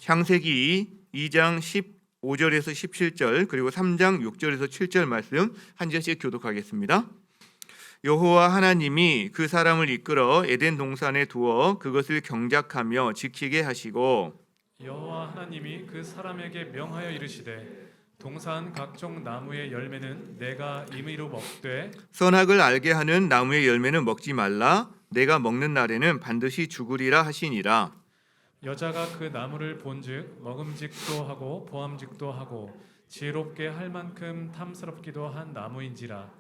창세기 2장 15절에서 17절 그리고 3장 6절에서 7절 말씀 한 절씩 교독하겠습니다. 여호와 하나님이 그 사람을 이끌어 에덴 동산에 두어 그것을 경작하며 지키게 하시고 여호와 하나님이 그 사람에게 명하여 이르시되 동산 각종 나무의 열매는 내가 임의로 먹되 선악을 알게 하는 나무의 열매는 먹지 말라. 내가 먹는 날에는 반드시 죽으리라 하시니라. 여자가 그 나무를 본즉 먹음직도 하고 보암직도 하고 지혜롭게 할 만큼 탐스럽기도 한 나무인지라.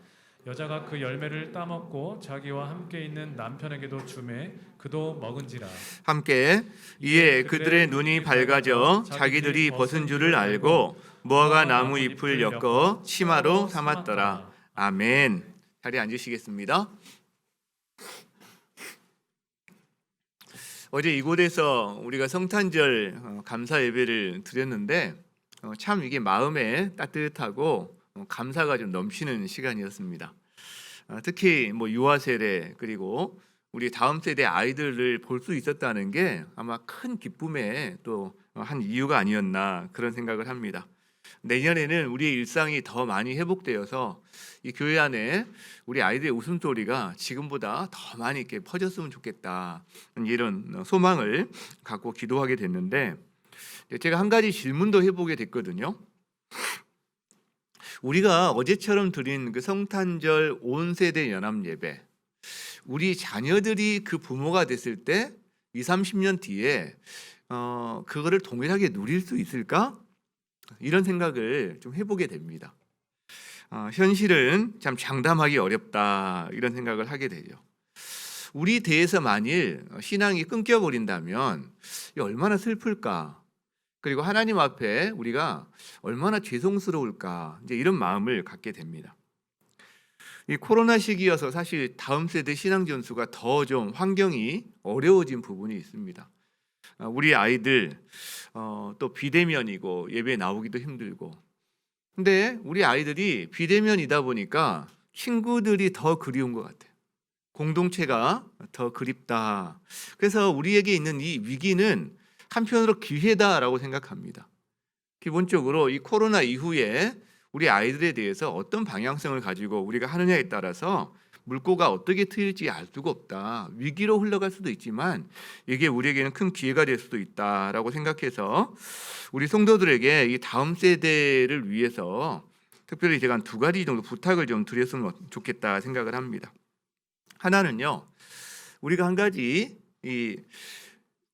여자가 그 열매를 따먹고 자기와 함께 있는 남편에게도 주매 그도 먹은지라. 함께 이에 그들의 눈이 밝아져 자기들이 벗은 줄을 알고 무화과 나무 잎을 엮어 치마로 삼았더라. 아멘. 자리에 앉으시겠습니다. 어제 이곳에서 우리가 성탄절 감사 예배를 드렸는데 참 이게 마음에 따뜻하고 감사가 좀 넘치는 시간이었습니다. 특히 유아 세대 그리고 우리 다음 세대 아이들을 볼 수 있었다는 게 아마 큰 기쁨의 또 한 이유가 아니었나 그런 생각을 합니다. 내년에는 우리의 일상이 더 많이 회복되어서 이 교회 안에 우리 아이들의 웃음소리가 지금보다 더 많이 이렇게 퍼졌으면 좋겠다 이런 소망을 갖고 기도하게 됐는데 제가 한 가지 질문도 해보게 됐거든요. 우리가 어제처럼 드린 그 성탄절 온 세대 연합 예배, 우리 자녀들이 그 부모가 됐을 때 20, 30년 뒤에 그거를 동일하게 누릴 수 있을까? 이런 생각을 좀 해보게 됩니다. 현실은 참 장담하기 어렵다 이런 생각을 하게 되죠. 우리 대에서 만일 신앙이 끊겨버린다면 얼마나 슬플까? 그리고 하나님 앞에 우리가 얼마나 죄송스러울까? 이제 이런 마음을 갖게 됩니다. 이 코로나 시기여서 사실 다음 세대 신앙 전수가 더 좀 환경이 어려워진 부분이 있습니다. 우리 아이들 또 비대면이고 예배 나오기도 힘들고, 근데 우리 아이들이 비대면이다 보니까 친구들이 더 그리운 것 같아요. 공동체가 더 그립다. 그래서 우리에게 있는 이 위기는 한편으로 기회다라고 생각합니다. 기본적으로 이 코로나 이후에 우리 아이들에 대해서 어떤 방향성을 가지고 우리가 하느냐에 따라서 물꼬가 어떻게 트일지 알 수가 없다. 위기로 흘러갈 수도 있지만 이게 우리에게는 큰 기회가 될 수도 있다라고 생각해서 우리 성도들에게 이 다음 세대를 위해서 특별히 제가 한 두 가지 정도 부탁을 좀 드렸으면 좋겠다 생각을 합니다. 하나는요, 우리가 한 가지 이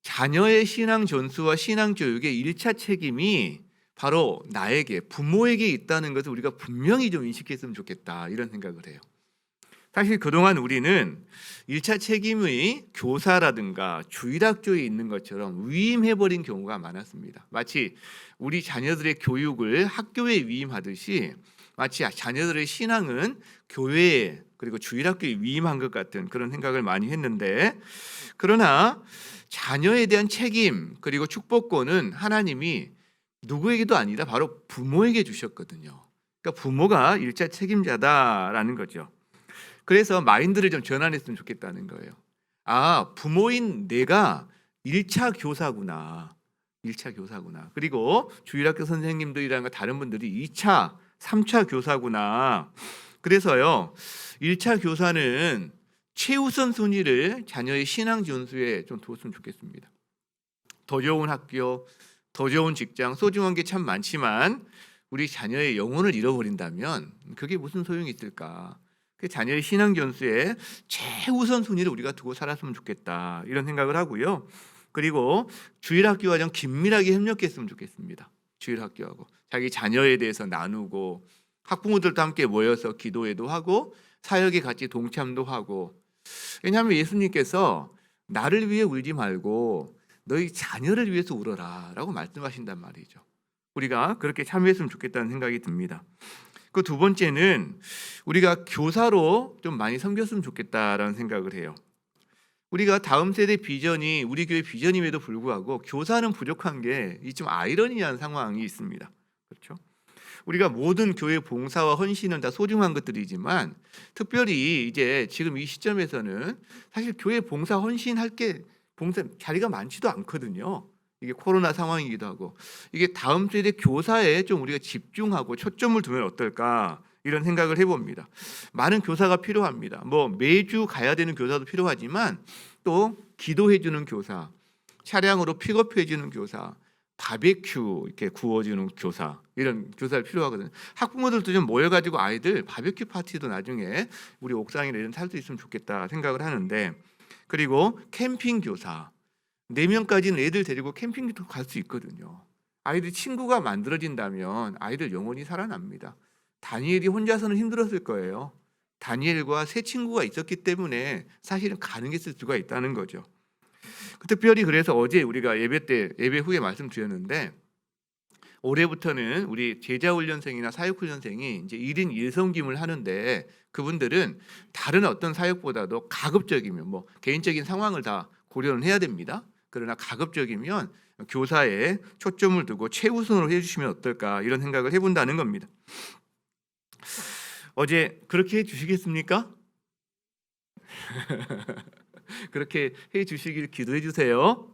자녀의 신앙 전수와 신앙 교육의 1차 책임이 바로 나에게, 부모에게 있다는 것을 우리가 분명히 좀 인식했으면 좋겠다 이런 생각을 해요. 사실 그동안 우리는 1차 책임의 교사라든가 주일학교에 있는 것처럼 위임해버린 경우가 많았습니다. 마치 우리 자녀들의 교육을 학교에 위임하듯이 마치 자녀들의 신앙은 교회에 그리고 주일학교에 위임한 것 같은 그런 생각을 많이 했는데, 그러나 자녀에 대한 책임 그리고 축복권은 하나님이 누구에게도 아니라 바로 부모에게 주셨거든요. 그러니까 부모가 1차 책임자다라는 거죠. 그래서 마인드를 좀 전환했으면 좋겠다는 거예요. 부모인 내가 1차 교사구나. 1차 교사구나. 그리고 주일학교 선생님들이랑 다른 분들이 2차, 3차 교사구나. 그래서요, 1차 교사는 최우선 순위를 자녀의 신앙 전수에 좀 두었으면 좋겠습니다. 더 좋은 학교, 더 좋은 직장, 소중한 게 참 많지만 우리 자녀의 영혼을 잃어버린다면 그게 무슨 소용이 있을까? 그 자녀의 신앙 전수에 최우선 순위를 우리가 두고 살았으면 좋겠다 이런 생각을 하고요. 그리고 주일학교와 좀 긴밀하게 협력했으면 좋겠습니다. 주일학교하고 자기 자녀에 대해서 나누고 학부모들도 함께 모여서 기도회도 하고 사역에 같이 동참도 하고, 왜냐하면 예수님께서 나를 위해 울지 말고 너희 자녀를 위해서 울어라 라고 말씀하신단 말이죠. 우리가 그렇게 참여했으면 좋겠다는 생각이 듭니다. 그 두 번째는 우리가 교사로 좀 많이 섬겼으면 좋겠다라는 생각을 해요. 우리가 다음 세대 비전이 우리 교회 비전임에도 불구하고 교사는 부족한 게 좀 아이러니한 상황이 있습니다. 그렇죠? 우리가 모든 교회 봉사와 헌신은 다 소중한 것들이지만 특별히 이제 지금 이 시점에서는 사실 교회 봉사 헌신할 게 봉사 자리가 많지도 않거든요. 이게 코로나 상황이기도 하고 이게 다음 세대 교사에 좀 우리가 집중하고 초점을 두면 어떨까 이런 생각을 해봅니다. 많은 교사가 필요합니다. 뭐 매주 가야 되는 교사도 필요하지만 또 기도해주는 교사, 차량으로 픽업해주는 교사, 바베큐 이렇게 구워주는 교사 이런 교사가 필요하거든요. 학부모들도 좀 모여가지고 아이들 바베큐 파티도 나중에 우리 옥상이나 이런 데 할 수 있으면 좋겠다 생각을 하는데 그리고 캠핑 교사 4명까지는 애들 데리고 캠핑도 갈 수 있거든요. 아이들 친구가 만들어진다면 아이들 영혼이 살아납니다. 다니엘이 혼자서는 힘들었을 거예요. 다니엘과 새 친구가 있었기 때문에 사실은 가능했을 수가 있다는 거죠. 특별히 그래서 어제 우리가 예배 후에 말씀드렸는데 올해부터는 우리 제자훈련생이나 사역훈련생이 이제 1인 1섬김을 하는데 그분들은 다른 어떤 사역보다도 가급적이면 뭐 개인적인 상황을 다 고려는 해야 됩니다. 그러나 가급적이면 교사에 초점을 두고 최우선으로 해주시면 어떨까 이런 생각을 해본다는 겁니다. 어제 그렇게 해주시겠습니까? 그렇게 해주시길 기도해 주세요.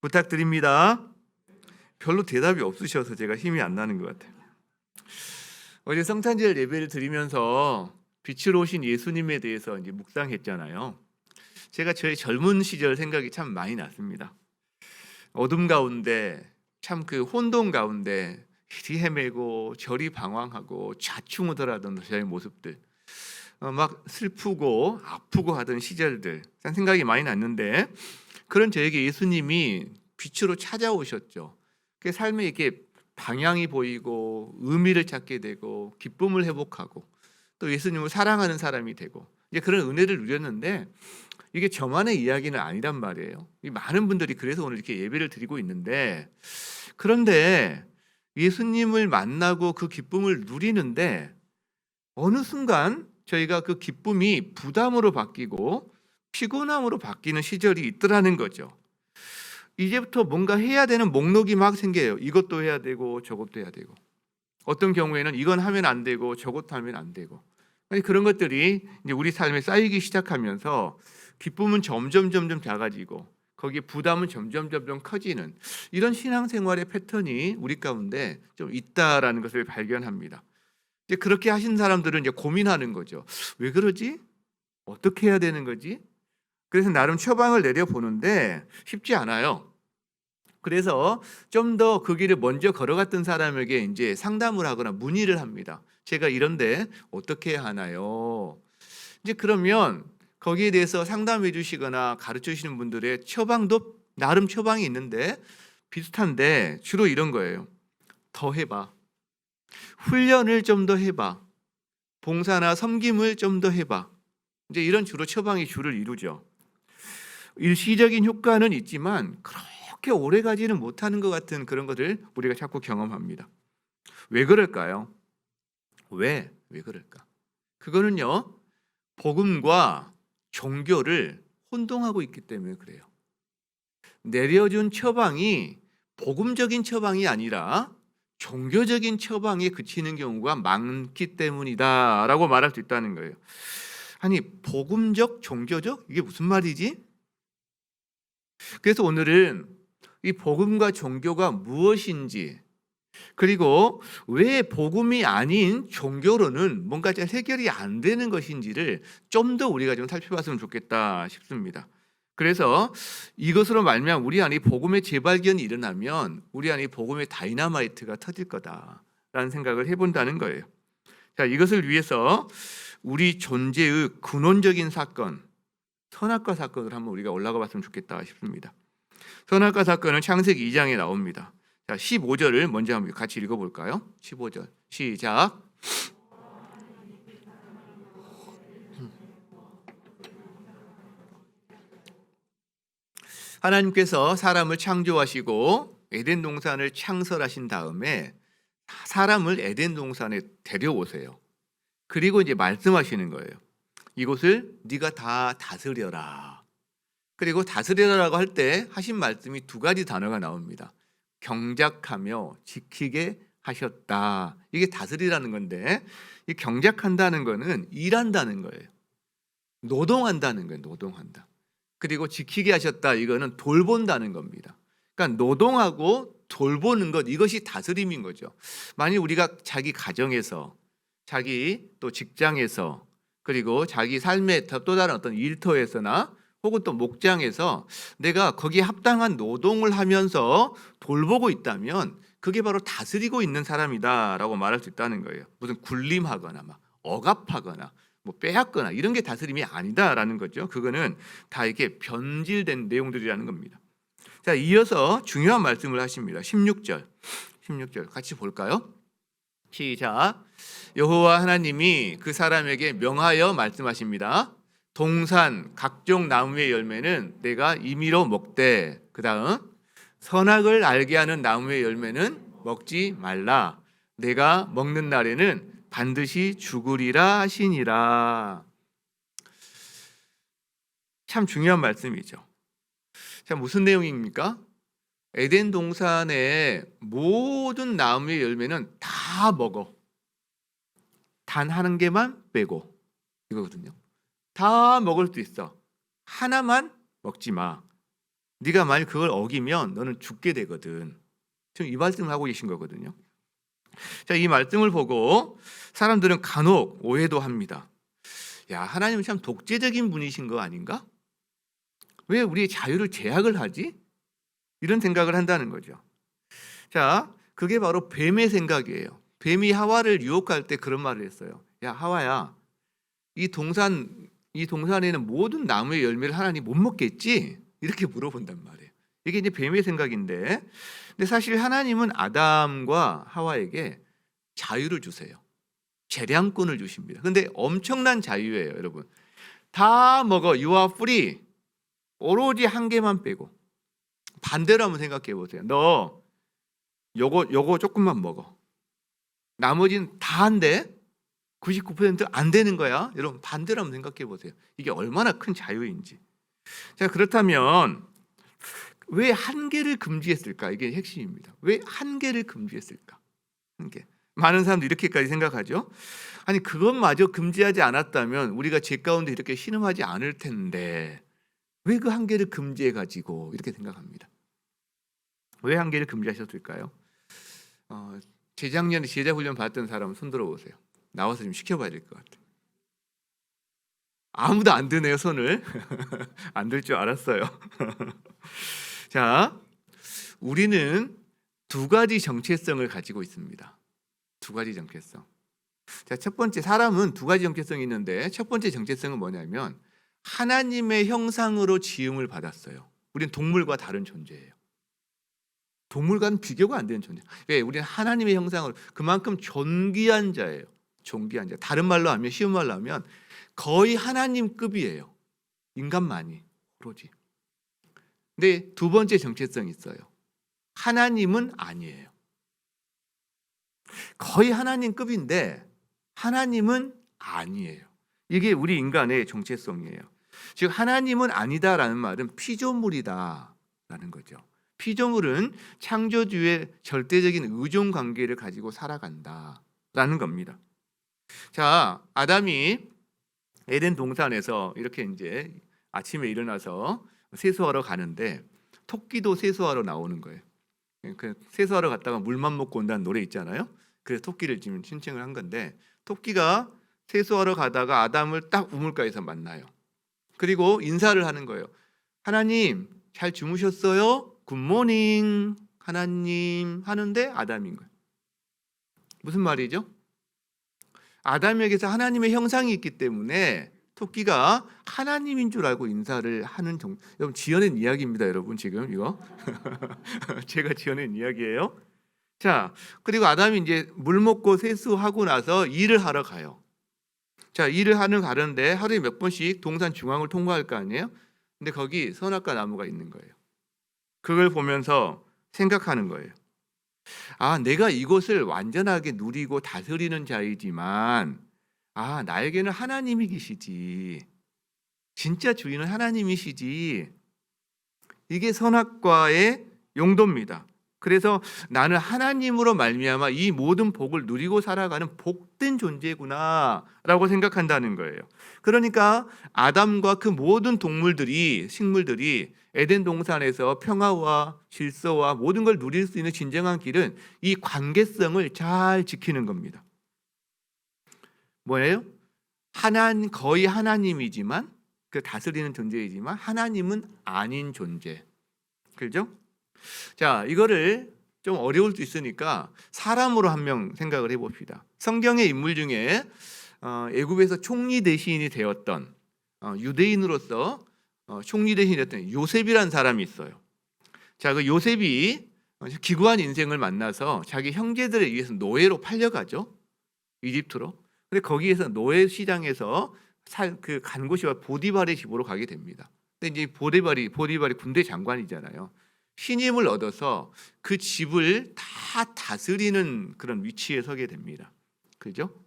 부탁드립니다. 별로 대답이 없으셔서 제가 힘이 안 나는 것 같아요. 어제 성탄절 예배를 드리면서 빛으로 오신 예수님에 대해서 이제 묵상했잖아요. 제가 저의 젊은 시절 생각이 참 많이 났습니다. 어둠 가운데 참 그 혼돈 가운데 이리 헤매고 저리 방황하고 좌충우돌하던 저의 모습들, 막 슬프고 아프고 하던 시절들 생각이 많이 났는데 그런 저에게 예수님이 빛으로 찾아오셨죠. 그 삶에 이렇게 방향이 보이고 의미를 찾게 되고 기쁨을 회복하고 또 예수님을 사랑하는 사람이 되고 이제 그런 은혜를 누렸는데 이게 저만의 이야기는 아니란 말이에요. 많은 분들이 그래서 오늘 이렇게 예배를 드리고 있는데 그런데 예수님을 만나고 그 기쁨을 누리는데 어느 순간 저희가 그 기쁨이 부담으로 바뀌고 피곤함으로 바뀌는 시절이 있더라는 거죠. 이제부터 뭔가 해야 되는 목록이 막 생겨요. 이것도 해야 되고 저것도 해야 되고 어떤 경우에는 이건 하면 안 되고 저것도 하면 안 되고 그런 것들이 이제 우리 삶에 쌓이기 시작하면서 기쁨은 점점 작아지고 거기에 부담은 점점 커지는 이런 신앙생활의 패턴이 우리 가운데 좀 있다라는 것을 발견합니다. 이제 그렇게 하신 사람들은 이제 고민하는 거죠. 왜 그러지? 어떻게 해야 되는 거지? 그래서 나름 처방을 내려보는데 쉽지 않아요. 그래서 좀 더 그 길을 먼저 걸어갔던 사람에게 이제 상담을 하거나 문의를 합니다. 제가 이런데 어떻게 해야 하나요? 이제 그러면 거기에 대해서 상담해 주시거나 가르쳐 주시는 분들의 처방도 나름 처방이 있는데 비슷한데 주로 이런 거예요. 더 해봐. 훈련을 좀 더 해봐. 봉사나 섬김을 좀 더 해봐. 이제 이런 주로 처방이 주를 이루죠. 일시적인 효과는 있지만 그렇게 오래 가지는 못하는 것 같은 그런 것을 우리가 자꾸 경험합니다. 왜 그럴까요? 왜 그럴까? 그거는요, 복음과 종교를 혼동하고 있기 때문에 그래요. 내려준 처방이 복음적인 처방이 아니라 종교적인 처방에 그치는 경우가 많기 때문이다라고 말할 수 있다는 거예요. 아니, 복음적, 종교적? 이게 무슨 말이지? 그래서 오늘은 이 복음과 종교가 무엇인지 그리고 왜 복음이 아닌 종교로는 뭔가 잘 해결이 안 되는 것인지를 좀 더 우리가 좀 살펴봤으면 좋겠다 싶습니다. 그래서 이것으로 말미암아 우리 안에 복음의 재발견이 일어나면 우리 안에 복음의 다이너마이트가 터질 거다라는 생각을 해본다는 거예요. 자, 이것을 위해서 우리 존재의 근원적인 사건, 선악과 사건을 한번 우리가 올라가 봤으면 좋겠다 싶습니다. 선악과 사건은 창세기 2장에 나옵니다. 자, 15절을 먼저 한번 같이 읽어볼까요? 15절 시작. 하나님께서 사람을 창조하시고 에덴 동산을 창설하신 다음에 사람을 에덴 동산에 데려오세요. 그리고 이제 말씀하시는 거예요. 이곳을 네가 다 다스려라. 그리고 다스려라라고 할 때 하신 말씀이 두 가지 단어가 나옵니다. 경작하며 지키게 하셨다. 이게 다스리라는 건데 이 경작한다는 거는 일한다는 거예요. 노동한다는 거예요. 노동한다. 그리고 지키게 하셨다. 이거는 돌본다는 겁니다. 그러니까 노동하고 돌보는 것, 이것이 다스림인 거죠. 만일 우리가 자기 가정에서, 자기 또 직장에서, 그리고 자기 삶의 또 다른 어떤 일터에서나 혹은 또 목장에서 내가 거기에 합당한 노동을 하면서 돌보고 있다면 그게 바로 다스리고 있는 사람이다라고 말할 수 있다는 거예요. 무슨 군림하거나 막 억압하거나 뭐 빼앗거나 이런 게 다스림이 아니다라는 거죠. 그거는 다 이렇게 변질된 내용들이라는 겁니다. 자, 이어서 중요한 말씀을 하십니다. 16절 같이 볼까요? 시작. 여호와 하나님이 그 사람에게 명하여 말씀하십니다. 동산 각종 나무의 열매는 내가 임의로 먹되, 그 다음 선악을 알게 하는 나무의 열매는 먹지 말라. 내가 먹는 날에는 반드시 죽으리라 하시니라. 참 중요한 말씀이죠. 자, 무슨 내용입니까? 에덴 동산의 모든 나무의 열매는 다 먹어. 단 한 개만 빼고, 이거거든요. 다 먹을 수 있어. 하나만 먹지 마. 네가 만약 그걸 어기면 너는 죽게 되거든. 지금 이 말씀을 하고 계신 거거든요. 자, 이 말씀을 보고 사람들은 간혹 오해도 합니다. 야, 하나님은 참 독재적인 분이신 거 아닌가? 왜 우리의 자유를 제약을 하지? 이런 생각을 한다는 거죠. 자, 그게 바로 뱀의 생각이에요. 뱀이 하와를 유혹할 때 그런 말을 했어요. 야, 하와야, 이 동산에는 모든 나무의 열매를 하나님 못 먹겠지? 이렇게 물어본단 말이에요. 이게 이제 뱀의 생각인데, 근데 사실 하나님은 아담과 하와에게 자유를 주세요. 재량권을 주십니다. 근데 엄청난 자유예요, 여러분. 다 먹어, you are free. 오로지 한 개만 빼고. 반대로 한번 생각해 보세요. 너 요거 조금만 먹어. 나머지는 다 한대. 99%안 되는 거야. 여러분 반대로 한번 생각해 보세요. 이게 얼마나 큰 자유인지. 자, 그렇다면 왜 한 개를 금지했을까? 이게 핵심입니다. 왜 한 개를 금지했을까? 한 개. 많은 사람들이 이렇게까지 생각하죠. 아니, 그것마저 금지하지 않았다면 우리가 죄 가운데 이렇게 신음하지 않을 텐데 왜 그 한 개를 금지해 가지고 이렇게 생각합니다. 왜 한 개를 금지하셨을까요? 재작년에 제자훈련 받았던 사람 손 들어보세요. 나와서 좀 시켜봐야 될 것 같아요. 아무도 안 드네요, 손을. 안 들 줄 알았어요. 자, 우리는 두 가지 정체성을 가지고 있습니다. 두 가지 정체성. 자, 첫 번째, 사람은 두 가지 정체성이 있는데 첫 번째 정체성은 뭐냐면 하나님의 형상으로 지음을 받았어요. 우리는 동물과 다른 존재예요. 동물과는 비교가 안 되는 존재. 왜? 우리는 하나님의 형상으로, 그만큼 존귀한 자예요. 존귀한 자. 다른 말로 하면, 쉬운 말로 하면 거의 하나님급이에요. 인간만이 오로지. 근데 두 번째 정체성이 있어요. 하나님은 아니에요. 거의 하나님급인데 하나님은 아니에요. 이게 우리 인간의 정체성이에요. 즉 하나님은 아니다라는 말은 피조물이다라는 거죠. 피조물은 창조주의 절대적인 의존 관계를 가지고 살아간다라는 겁니다. 자, 아담이 에덴 동산에서 이렇게 이제 아침에 일어나서 세수하러 가는데 토끼도 세수하러 나오는 거예요. 그 세수하러 갔다가 물만 먹고 온다는 노래 있잖아요. 그래서 토끼를 지금 신청을 한 건데, 토끼가 세수하러 가다가 아담을 딱 우물가에서 만나요. 그리고 인사를 하는 거예요. 하나님 잘 주무셨어요? 굿모닝 하나님 하는데 아담인 거예요. 무슨 말이죠? 아담에게서 하나님의 형상이 있기 때문에 토끼가 하나님인 줄 알고 인사를 하는 정도. 여러분 지어낸 이야기입니다. 여러분 지금 이거 제가 지어낸 이야기예요. 자, 그리고 아담이 이제 물 먹고 세수하고 나서 일을 하러 가요. 자, 일을 가는데 하루에 몇 번씩 동산 중앙을 통과할 거 아니에요? 근데 거기 선악과 나무가 있는 거예요. 그걸 보면서 생각하는 거예요. 아, 내가 이곳을 완전하게 누리고 다스리는 자이지만 나에게는 하나님이 계시지. 진짜 주인은 하나님이시지. 이게 선악과의 용도입니다. 그래서 나는 하나님으로 말미암아 이 모든 복을 누리고 살아가는 복된 존재구나라고 생각한다는 거예요. 그러니까 아담과 그 모든 동물들이, 식물들이 에덴 동산에서 평화와 질서와 모든 걸 누릴 수 있는 진정한 길은 이 관계성을 잘 지키는 겁니다. 뭐예요? 거의 하나님이지만, 그 다스리는 존재이지만 하나님은 아닌 존재. 그죠? 자, 이거를 좀 어려울 수 있으니까 사람으로 한 명 생각을 해봅시다. 성경의 인물 중에 애굽에서 총리 대신이 되었던 유대인으로서 총리 대신이 되었던 요셉이라는 사람이 있어요. 자, 그 요셉이 기구한 인생을 만나서 자기 형제들에 의해서 노예로 팔려가죠. 이집트로. 근데 거기에서 노예 시장에서 간 곳이 보디발의 집으로 가게 됩니다. 근데 이제 보디발이 군대 장관이잖아요. 신임을 얻어서 그 집을 다 다스리는 그런 위치에 서게 됩니다. 그죠?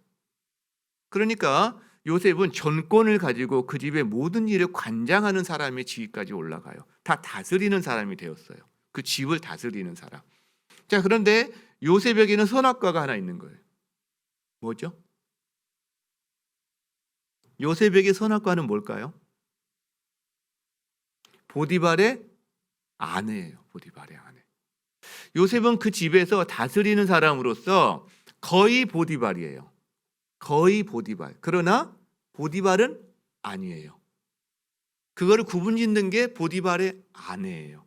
그러니까 요셉은 전권을 가지고 그 집의 모든 일을 관장하는 사람의 지위까지 올라가요. 다 다스리는 사람이 되었어요. 그 집을 다스리는 사람. 자, 그런데 요셉에게는 선악과가 하나 있는 거예요. 뭐죠? 요셉에게 선악과는 뭘까요? 보디발의 아내예요. 보디발의 아내. 요셉은 그 집에서 다스리는 사람으로서 거의 보디발이에요. 거의 보디발. 그러나 보디발은 아니에요. 그거를 구분짓는 게 보디발의 아내예요.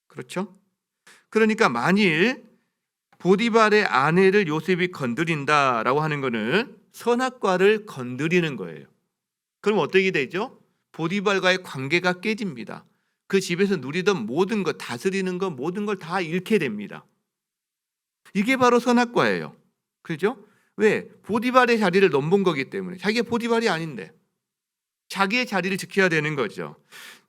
그렇죠? 그러니까 만일 보디발의 아내를 요셉이 건드린다라고 하는 것은 선악과를 건드리는 거예요. 그럼 어떻게 되죠? 보디발과의 관계가 깨집니다. 그 집에서 누리던 모든 것, 다스리는 것, 모든 걸 다 잃게 됩니다. 이게 바로 선악과예요. 그죠? 왜? 보디발의 자리를 넘본 거기 때문에. 자기가 보디발이 아닌데 자기의 자리를 지켜야 되는 거죠.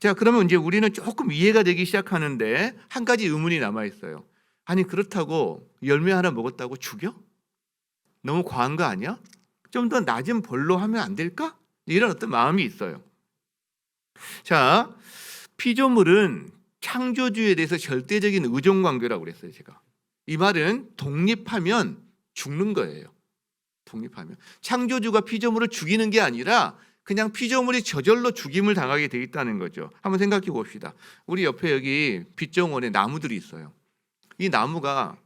자, 그러면 이제 우리는 조금 이해가 되기 시작하는데 한 가지 의문이 남아 있어요. 아니, 그렇다고 열매 하나 먹었다고 죽여? 너무 과한 거 아니야? 좀 더 낮은 벌로 하면 안 될까? 이런 어떤 마음이 있어요. 자, 피조물은 창조주에 대해서 절대적인 의존 관계라고 그랬어요, 제가. 이 말은 독립하면 죽는 거예요. 독립하면. 창조주가 피조물을 죽이는 게 아니라 그냥 피조물이 저절로 죽임을 당하게 돼 있다는 거죠. 한번 생각해 봅시다. 우리 옆에 여기 빛정원에 나무들이 있어요. 이 나무가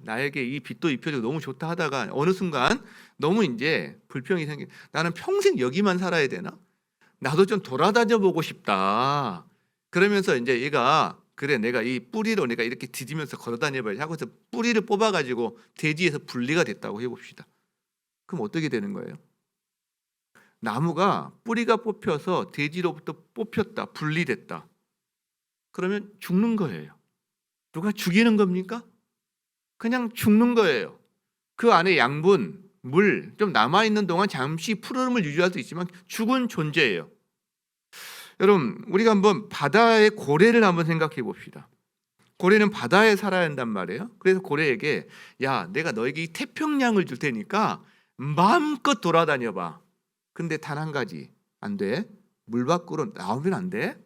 나에게 이 빛도 입혀주고 너무 좋다 하다가 어느 순간 너무 이제 불평이 생겨. 나는 평생 여기만 살아야 되나? 나도 좀 돌아다녀 보고 싶다. 그러면서 이제 얘가 그래, 내가 이 뿌리로 내가 이렇게 디디면서 걸어다녀봐야지 하고서 뿌리를 뽑아가지고 대지에서 분리가 됐다고 해봅시다. 그럼 어떻게 되는 거예요? 나무가 뿌리가 뽑혀서 대지로부터 뽑혔다, 분리됐다. 그러면 죽는 거예요. 누가 죽이는 겁니까? 그냥 죽는 거예요. 그 안에 양분, 물 좀 남아있는 동안 잠시 푸르름을 유지할 수 있지만 죽은 존재예요. 여러분, 우리가 한번 바다의 고래를 한번 생각해 봅시다. 고래는 바다에 살아야 한단 말이에요. 그래서 고래에게 내가 너에게 이 태평양을 줄 테니까 마음껏 돌아다녀 봐. 근데 단 한 가지, 안 돼. 물 밖으로 나오면 안 돼.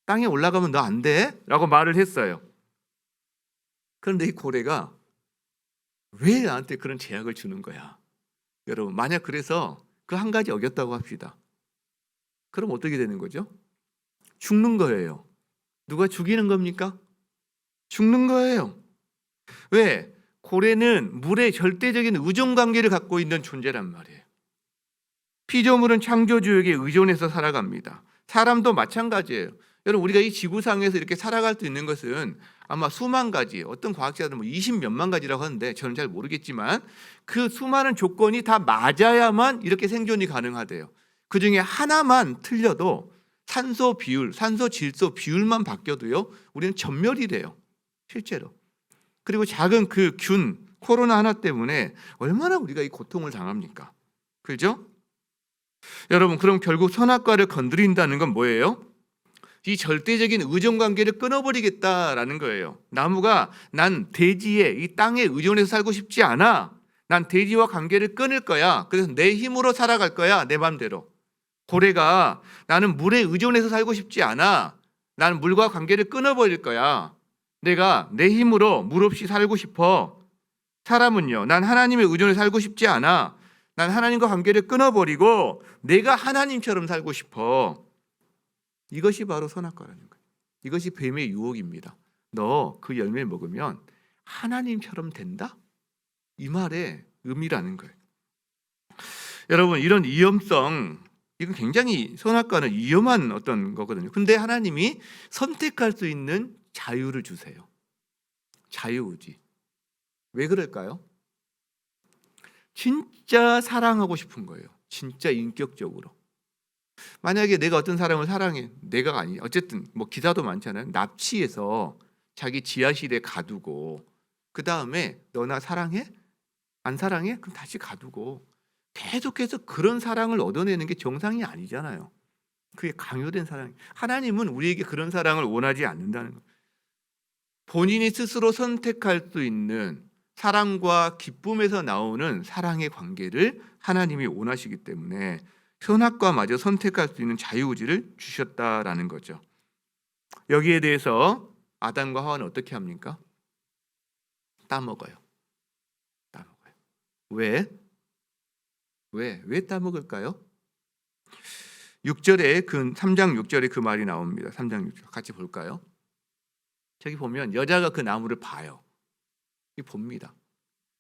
땅에 올라가면 너 안 돼. 라고 말을 했어요. 그런데 이 고래가 왜 나한테 그런 제약을 주는 거야? 여러분, 만약 그래서 그 한 가지 어겼다고 합시다. 그럼 어떻게 되는 거죠? 죽는 거예요. 누가 죽이는 겁니까? 죽는 거예요. 왜? 고래는 물에 절대적인 의존 관계를 갖고 있는 존재란 말이에요. 피조물은 창조주에게 의존해서 살아갑니다. 사람도 마찬가지예요. 여러분, 우리가 이 지구상에서 이렇게 살아갈 수 있는 것은 아마 수만 가지, 어떤 과학자들은 20몇만 가지라고 하는데 저는 잘 모르겠지만 그 수많은 조건이 다 맞아야만 이렇게 생존이 가능하대요. 그 중에 하나만 틀려도 산소 비율, 산소 질소 비율만 바뀌어도요, 우리는 전멸이 돼요. 실제로. 그리고 작은 그 균, 코로나 하나 때문에 얼마나 우리가 이 고통을 당합니까? 그죠? 여러분, 그럼 결국 선악과를 건드린다는 건 뭐예요? 이 절대적인 의존 관계를 끊어버리겠다라는 거예요. 나무가 난 대지에, 이 땅에 의존해서 살고 싶지 않아. 난 대지와 관계를 끊을 거야. 그래서 내 힘으로 살아갈 거야. 내 맘대로. 고래가 나는 물에 의존해서 살고 싶지 않아. 나는 물과 관계를 끊어버릴 거야. 내가 내 힘으로 물 없이 살고 싶어. 사람은요, 난 하나님의 의존에 살고 싶지 않아. 난 하나님과 관계를 끊어버리고 내가 하나님처럼 살고 싶어. 이것이 바로 선악과라는 거예요. 이것이 뱀의 유혹입니다. 너 그 열매 먹으면 하나님처럼 된다? 이 말의 의미라는 거예요. 여러분, 이런 위험성, 이건 굉장히 선악과는 위험한 어떤 거거든요. 근데 하나님이 선택할 수 있는 자유를 주세요. 자유의지. 왜 그럴까요? 진짜 사랑하고 싶은 거예요. 진짜 인격적으로. 만약에 내가 어떤 사람을 사랑해, 내가 아니, 어쨌든 뭐 기사도 많잖아요. 납치해서 자기 지하실에 가두고 그 다음에 너 나 사랑해? 안 사랑해? 그럼 다시 가두고 계속해서 그런 사랑을 얻어내는 게 정상이 아니잖아요. 그게 강요된 사랑. 하나님은 우리에게 그런 사랑을 원하지 않는다는 거예요. 본인이 스스로 선택할 수 있는 사랑과 기쁨에서 나오는 사랑의 관계를 하나님이 원하시기 때문에 선악과마저 선택할 수 있는 자유의지를 주셨다라는 거죠. 여기에 대해서 아담과 하와는 어떻게 합니까? 따먹어요. 따먹어요. 왜? 왜 따먹을까요? 6절에 3장 6절에 그 말이 나옵니다. 3장 6절 같이 볼까요? 저기 보면 여자가 그 나무를 봐요. 이 봅니다.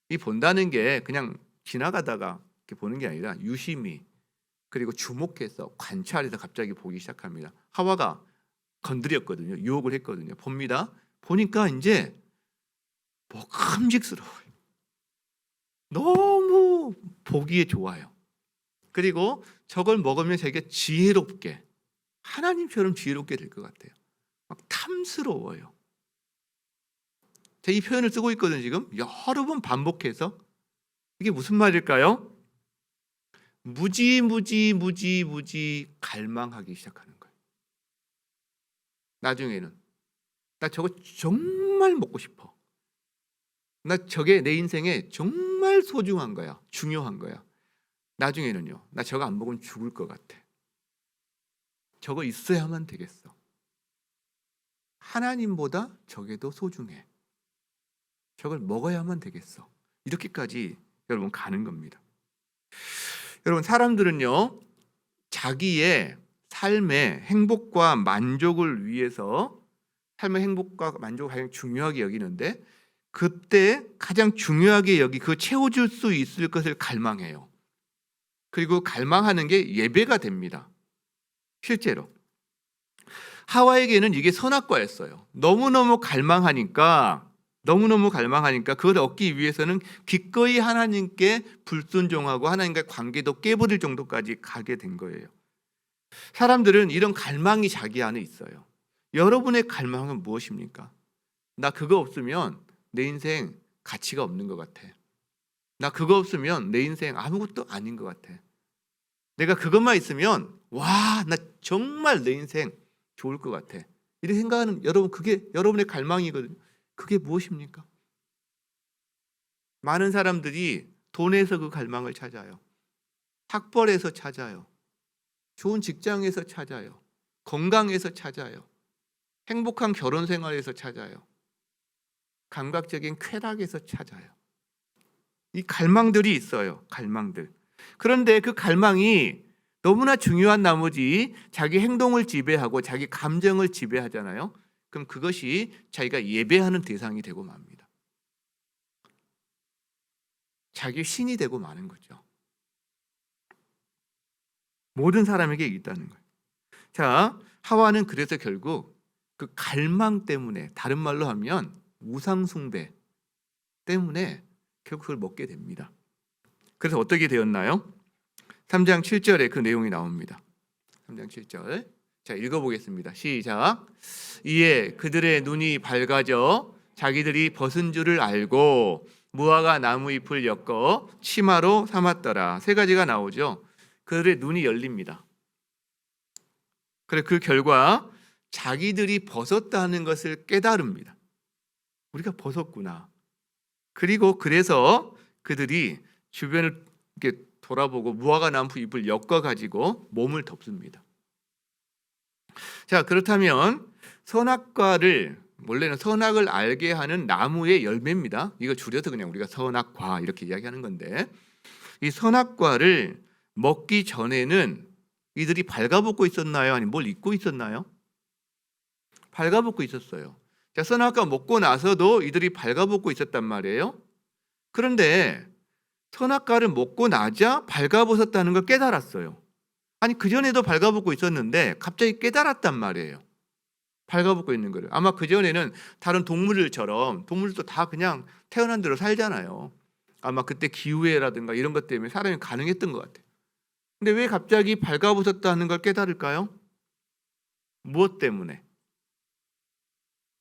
이 본다는 게 그냥 지나가다가 이렇게 보는 게 아니라 유심히 그리고 주목해서 관찰해서 갑자기 보기 시작합니다. 하와가 건드렸거든요. 유혹을 했거든요. 봅니다. 보니까 이제 먹음직스러워요. 너무 보기에 좋아요. 그리고 저걸 먹으면 자기가 지혜롭게 하나님처럼 지혜롭게 될 것 같아요. 막 탐스러워요. 제가 이 표현을 쓰고 있거든요. 지금 여러 번 반복해서. 이게 무슨 말일까요? 무지 갈망하기 시작하는 거예요. 나중에는 나 저거 정말 먹고 싶어. 나 저게 내 인생에 정말 소중한 거야. 중요한 거야. 나중에는요. 나 저거 안 먹으면 죽을 것 같아. 저거 있어야만 되겠어. 하나님보다 저게 더 소중해. 저걸 먹어야만 되겠어. 이렇게까지 여러분 가는 겁니다. 여러분, 사람들은요, 자기의 삶의 행복과 만족을 위해서 삶의 행복과 만족을 가장 중요하게 여기는데 그때 가장 중요하게 그 채워줄 수 있을 것을 갈망해요. 그리고 갈망하는 게 예배가 됩니다. 실제로 하와에게는 이게 선악과였어요. 너무너무 갈망하니까 그걸 얻기 위해서는 기꺼이 하나님께 불순종하고 하나님과의 관계도 깨버릴 정도까지 가게 된 거예요. 사람들은 이런 갈망이 자기 안에 있어요. 여러분의 갈망은 무엇입니까? 나 그거 없으면 내 인생 가치가 없는 것 같아. 나 그거 없으면 내 인생 아무것도 아닌 것 같아. 내가 그것만 있으면 와, 나 정말 내 인생 좋을 것 같아. 이렇게 생각하는 여러분, 그게 여러분의 갈망이거든요. 그게 무엇입니까? 많은 사람들이 돈에서 그 갈망을 찾아요. 학벌에서 찾아요. 좋은 직장에서 찾아요. 건강에서 찾아요. 행복한 결혼 생활에서 찾아요. 감각적인 쾌락에서 찾아요. 이 갈망들이 있어요. 갈망들. 그런데 그 갈망이 너무나 중요한 나머지 자기 행동을 지배하고 자기 감정을 지배하잖아요. 그럼 그것이 자기가 예배하는 대상이 되고 맙니다. 자기 신이 되고 마는 거죠. 모든 사람에게 있다는 거예요. 자, 하와는 그래서 결국 그 갈망 때문에, 다른 말로 하면 우상 숭배 때문에 결국 그걸 먹게 됩니다. 그래서 어떻게 되었나요? 3장 7절에 그 내용이 나옵니다. 3장 7절. 자, 읽어보겠습니다. 시작. 이에 그들의 눈이 밝아져 자기들이 벗은 줄을 알고 무화과 나무 잎을 엮어 치마로 삼았더라. 세 가지가 나오죠. 그들의 눈이 열립니다. 그래, 그 결과 자기들이 벗었다는 것을 깨달습니다. 우리가 벗었구나. 그리고 그래서 그들이 주변을 이렇게 돌아보고 무화과 나무 잎을 엮어 가지고 몸을 덮습니다. 자, 그렇다면 선악과를 원래는 선악을 알게 하는 나무의 열매입니다. 이거 줄여서 그냥 우리가 선악과 이렇게 이야기하는 건데, 이 선악과를 먹기 전에는 이들이 발가벗고 있었나요? 아니면 뭘 입고 있었나요? 발가벗고 있었어요. 자, 선악과 먹고 나서도 이들이 발가벗고 있었단 말이에요. 그런데 선악과를 먹고 나자 발가벗었다는 걸 깨달았어요. 아니, 그전에도 발가벗고 있었는데 갑자기 깨달았단 말이에요. 발가벗고 있는 거를. 아마 그전에는 다른 동물들처럼, 동물도 다 그냥 태어난 대로 살잖아요. 아마 그때 기후해라든가 이런 것 때문에 사람이 가능했던 것 같아요. 근데 왜 갑자기 발가벗었다는 걸 깨달을까요? 무엇 때문에?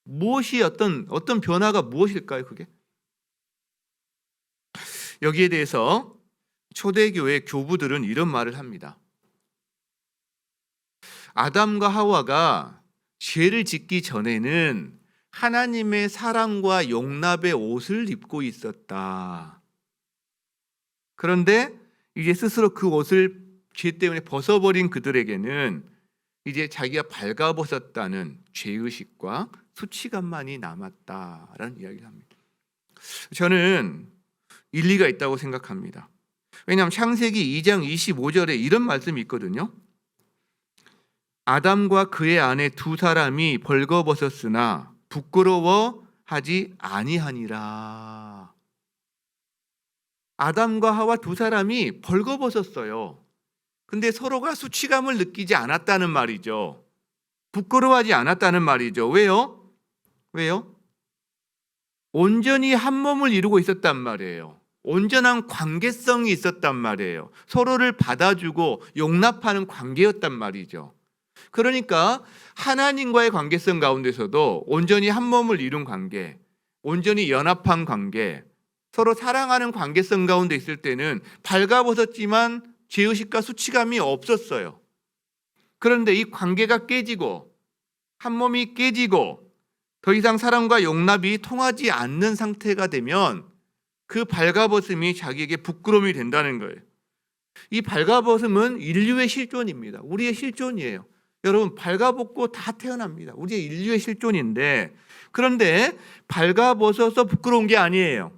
무엇이 어떤 변화가 무엇일까요, 그게? 여기에 대해서 초대교회 교부들은 이런 말을 합니다. 아담과 하와가 죄를 짓기 전에는 하나님의 사랑과 용납의 옷을 입고 있었다. 그런데 이제 스스로 그 옷을 죄 때문에 벗어버린 그들에게는 이제 자기가 발가벗었다는 죄의식과 수치감만이 남았다라는 이야기를 합니다. 저는 일리가 있다고 생각합니다. 왜냐하면 창세기 2장 25절에 이런 말씀이 있거든요. 아담과 그의 아내 두 사람이 벌거벗었으나 부끄러워하지 아니하니라. 아담과 하와 두 사람이 벌거벗었어요. 근데 서로가 수치감을 느끼지 않았다는 말이죠. 부끄러워하지 않았다는 말이죠. 왜요? 온전히 한 몸을 이루고 있었단 말이에요. 온전한 관계성이 있었단 말이에요. 서로를 받아주고 용납하는 관계였단 말이죠. 그러니까 하나님과의 관계성 가운데서도 온전히 한 몸을 이룬 관계, 온전히 연합한 관계, 서로 사랑하는 관계성 가운데 있을 때는 발가벗었지만 죄의식과 수치감이 없었어요. 그런데 이 관계가 깨지고 한 몸이 깨지고 더 이상 사랑과 용납이 통하지 않는 상태가 되면 그 발가벗음이 자기에게 부끄러움이 된다는 거예요. 이 발가벗음은 인류의 실존입니다. 우리의 실존이에요. 여러분, 발가벗고 다 태어납니다. 우리의 인류의 실존인데, 그런데 발가벗어서 부끄러운 게 아니에요.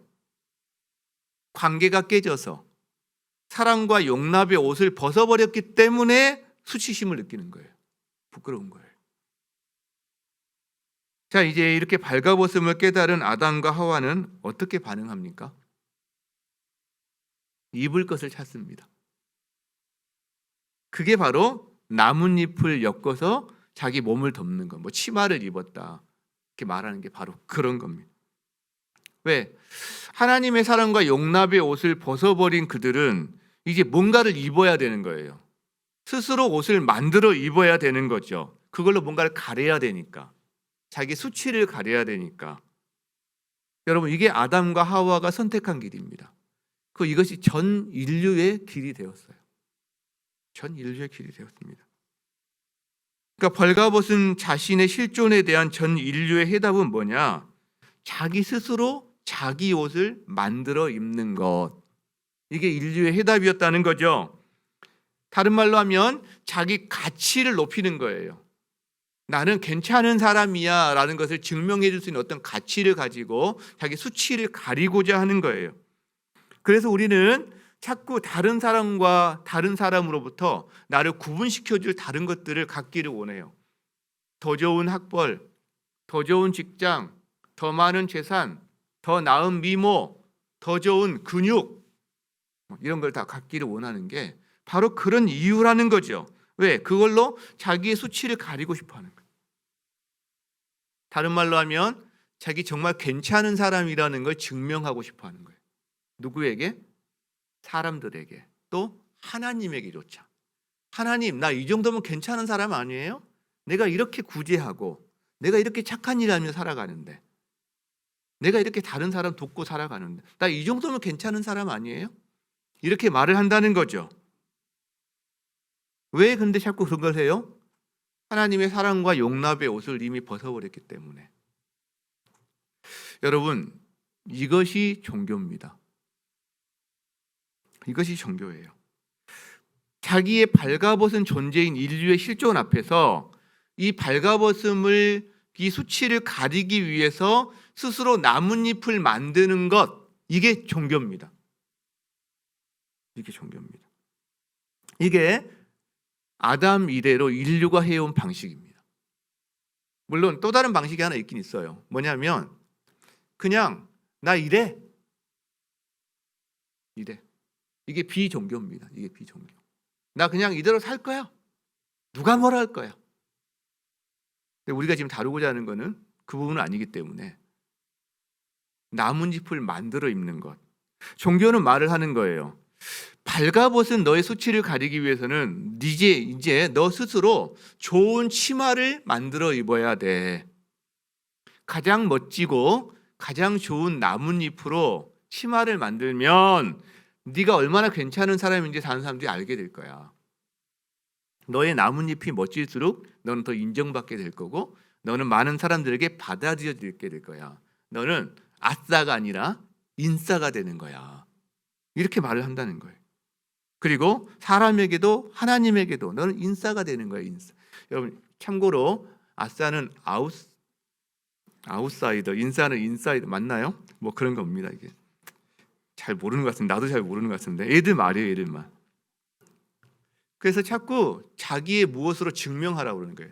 관계가 깨져서 사랑과 용납의 옷을 벗어버렸기 때문에 수치심을 느끼는 거예요. 부끄러운 거예요. 자, 이제 이렇게 발가벗음을 깨달은 아담과 하와는 어떻게 반응합니까? 입을 것을 찾습니다. 그게 바로 나뭇잎을 엮어서 자기 몸을 덮는 것, 뭐 치마를 입었다 이렇게 말하는 게 바로 그런 겁니다. 왜? 하나님의 사랑과 용납의 옷을 벗어버린 그들은 이제 뭔가를 입어야 되는 거예요. 스스로 옷을 만들어 입어야 되는 거죠. 그걸로 뭔가를 가려야 되니까. 자기 수치를 가려야 되니까. 여러분, 이게 아담과 하와가 선택한 길입니다. 이것이 전 인류의 길이 되었어요. 전 인류의 길이 되었습니다. 그러니까 벌가벗은 자신의 실존에 대한 전 인류의 해답은 뭐냐? 자기 스스로 자기 옷을 만들어 입는 것. 이게 인류의 해답이었다는 거죠. 다른 말로 하면 자기 가치를 높이는 거예요. 나는 괜찮은 사람이야 라는 것을 증명해 줄 수 있는 어떤 가치를 가지고 자기 수치를 가리고자 하는 거예요. 그래서 우리는 자꾸 다른 사람과 다른 사람으로부터 나를 구분시켜 줄 다른 것들을 갖기를 원해요. 더 좋은 학벌, 더 좋은 직장, 더 많은 재산, 더 나은 미모, 더 좋은 근육, 이런 걸 다 갖기를 원하는 게 바로 그런 이유라는 거죠. 왜? 그걸로 자기의 수치를 가리고 싶어 하는 거예요. 다른 말로 하면 자기 정말 괜찮은 사람이라는 걸 증명하고 싶어 하는 거예요. 누구에게? 사람들에게, 또 하나님에게조차. 하나님, 나 이 정도면 괜찮은 사람 아니에요? 내가 이렇게 구제하고 내가 이렇게 착한 일 하며 살아가는데, 내가 이렇게 다른 사람 돕고 살아가는데 나 이 정도면 괜찮은 사람 아니에요? 이렇게 말을 한다는 거죠. 왜 근데 자꾸 그런 걸 해요? 하나님의 사랑과 용납의 옷을 이미 벗어버렸기 때문에. 여러분, 이것이 종교입니다. 이것이 종교예요. 자기의 발가벗은 존재인 인류의 실존 앞에서 이 발가벗음을 이 수치를 가리기 위해서 스스로 나뭇잎을 만드는 것, 이게 종교입니다. 이게 종교입니다. 이게 아담 이래로 인류가 해온 방식입니다. 물론 또 다른 방식이 하나 있긴 있어요. 뭐냐면 그냥 나 이래. 이게 비종교입니다. 이게 비종교. 나 그냥 이대로 살 거야. 누가 뭐라 할 거야. 근데 우리가 지금 다루고자 하는 거는 그 부분은 아니기 때문에 나뭇잎을 만들어 입는 것. 종교는 말을 하는 거예요. 발가벗은 너의 수치를 가리기 위해서는 이제 너 스스로 좋은 치마를 만들어 입어야 돼. 가장 멋지고 가장 좋은 나뭇잎으로 치마를 만들면 네가 얼마나 괜찮은 사람인지 다른 사람들이 알게 될 거야. 너의 나뭇잎이 멋질수록 너는 더 인정받게 될 거고 너는 많은 사람들에게 받아들여지게 될 거야. 너는 아싸가 아니라 인싸가 되는 거야. 이렇게 말을 한다는 거예요. 그리고 사람에게도 하나님에게도 너는 인싸가 되는 거예요. 인싸. 여러분 참고로 아싸는 아웃사이더, 인싸는 인사이더 맞나요? 뭐 그런 겁니다. 이게 잘 모르는 것 같은데 나도 잘 모르는 것 같은데 애들 말이에요. 애들 말. 그래서 자꾸 자기의 무엇으로 증명하라고 그러는 거예요.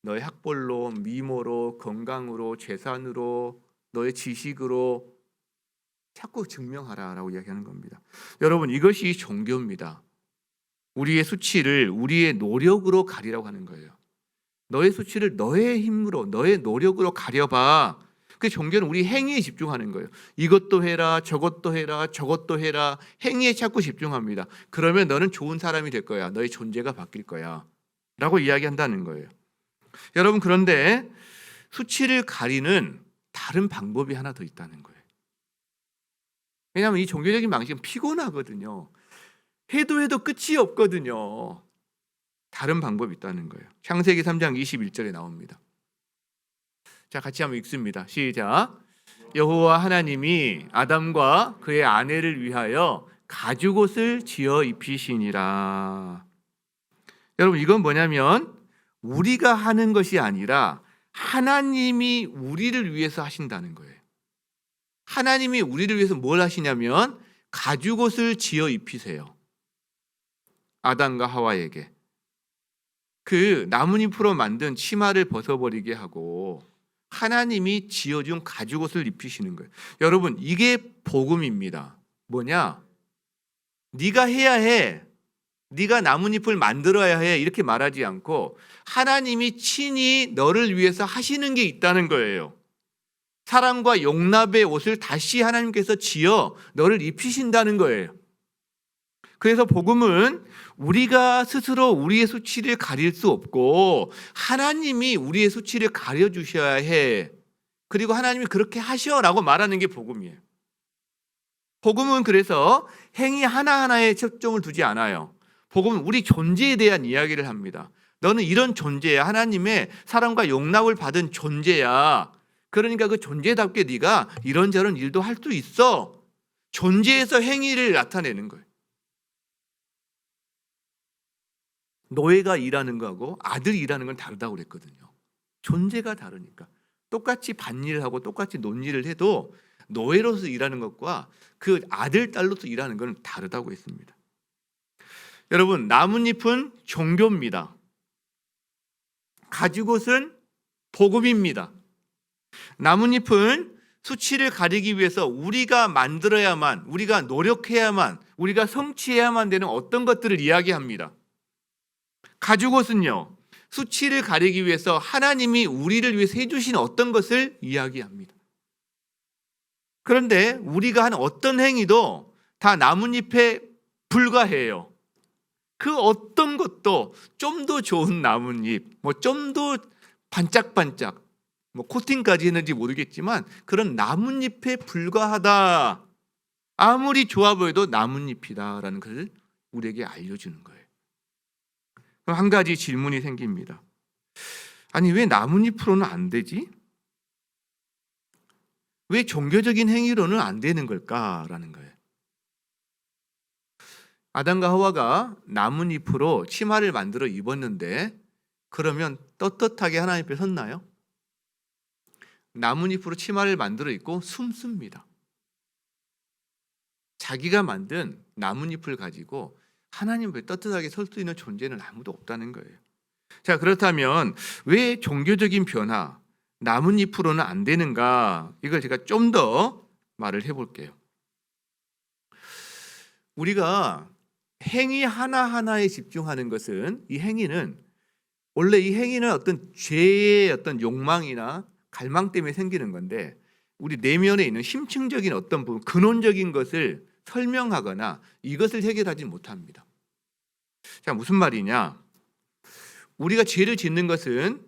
너의 학벌로, 미모로, 건강으로, 재산으로, 너의 지식으로 자꾸 증명하라라고 이야기하는 겁니다. 여러분 이것이 종교입니다. 우리의 수치를 우리의 노력으로 가리라고 하는 거예요. 너의 수치를 너의 힘으로, 너의 노력으로 가려봐. 그 종교는 우리 행위에 집중하는 거예요. 이것도 해라, 저것도 해라, 저것도 해라. 행위에 자꾸 집중합니다. 그러면 너는 좋은 사람이 될 거야. 너의 존재가 바뀔 거야. 라고 이야기한다는 거예요. 여러분 그런데 수치를 가리는 다른 방법이 하나 더 있다는 거예요. 왜냐하면 이 종교적인 방식은 피곤하거든요. 해도 끝이 없거든요. 다른 방법이 있다는 거예요. 창세기 3장 21절에 나옵니다. 자, 같이 한번 읽습니다. 시작. 여호와 하나님이 아담과 그의 아내를 위하여 가죽옷을 지어 입히시니라. 여러분 이건 뭐냐면 우리가 하는 것이 아니라 하나님이 우리를 위해서 하신다는 거예요. 하나님이 우리를 위해서 뭘 하시냐면 가죽옷을 지어 입히세요. 아담과 하와에게. 그 나뭇잎으로 만든 치마를 벗어버리게 하고 하나님이 지어준 가죽옷을 입히시는 거예요. 여러분 이게 복음입니다. 뭐냐? 네가 해야 해. 네가 나뭇잎을 만들어야 해. 이렇게 말하지 않고 하나님이 친히 너를 위해서 하시는 게 있다는 거예요. 사랑과 용납의 옷을 다시 하나님께서 지어 너를 입히신다는 거예요. 그래서 복음은 우리가 스스로 우리의 수치를 가릴 수 없고 하나님이 우리의 수치를 가려주셔야 해. 그리고 하나님이 그렇게 하셔라고 말하는 게 복음이에요. 복음은 그래서 행위 하나하나에 초점을 두지 않아요. 복음은 우리 존재에 대한 이야기를 합니다. 너는 이런 존재야. 하나님의 사랑과 용납을 받은 존재야. 그러니까 그 존재답게 네가 이런저런 일도 할 수 있어. 존재에서 행위를 나타내는 거예요. 노예가 일하는 거하고 아들이 일하는 건 다르다고 그랬거든요. 존재가 다르니까. 똑같이 밭일을 하고 똑같이 논일을 해도 노예로서 일하는 것과 그 아들, 딸로서 일하는 건 다르다고 했습니다. 여러분, 나뭇잎은 종교입니다. 가죽옷은 복음입니다. 나뭇잎은 수치를 가리기 위해서 우리가 만들어야만, 우리가 노력해야만, 우리가 성취해야만 되는 어떤 것들을 이야기합니다. 가죽옷은요, 수치를 가리기 위해서 하나님이 우리를 위해서 해주신 어떤 것을 이야기합니다. 그런데 우리가 하는 어떤 행위도 다 나뭇잎에 불과해요. 그 어떤 것도 좀 더 좋은 나뭇잎, 좀 더 반짝반짝, 코팅까지 했는지 모르겠지만 그런 나뭇잎에 불과하다. 아무리 좋아 보여도 나뭇잎이다라는 것을 우리에게 알려주는 거예요. 그럼 한 가지 질문이 생깁니다. 아니 왜 나뭇잎으로는 안 되지? 왜 종교적인 행위로는 안 되는 걸까라는 거예요. 아담과 하와가 나뭇잎으로 치마를 만들어 입었는데 그러면 떳떳하게 하나님 앞에 섰나요? 나뭇잎으로 치마를 만들어 입고 숨습니다. 자기가 만든 나뭇잎을 가지고 하나님 앞에 떳떳하게 설 수 있는 존재는 아무도 없다는 거예요. 자, 그렇다면 왜 종교적인 변화, 나뭇잎으로는 안 되는가? 이걸 제가 좀 더 말을 해볼게요. 우리가 행위 하나하나에 집중하는 것은, 이 행위는 원래 이 행위는 어떤 죄의 어떤 욕망이나 갈망 때문에 생기는 건데, 우리 내면에 있는 심층적인 어떤 부분, 근원적인 것을 설명하거나 이것을 해결하지 못합니다. 자, 무슨 말이냐? 우리가 죄를 짓는 것은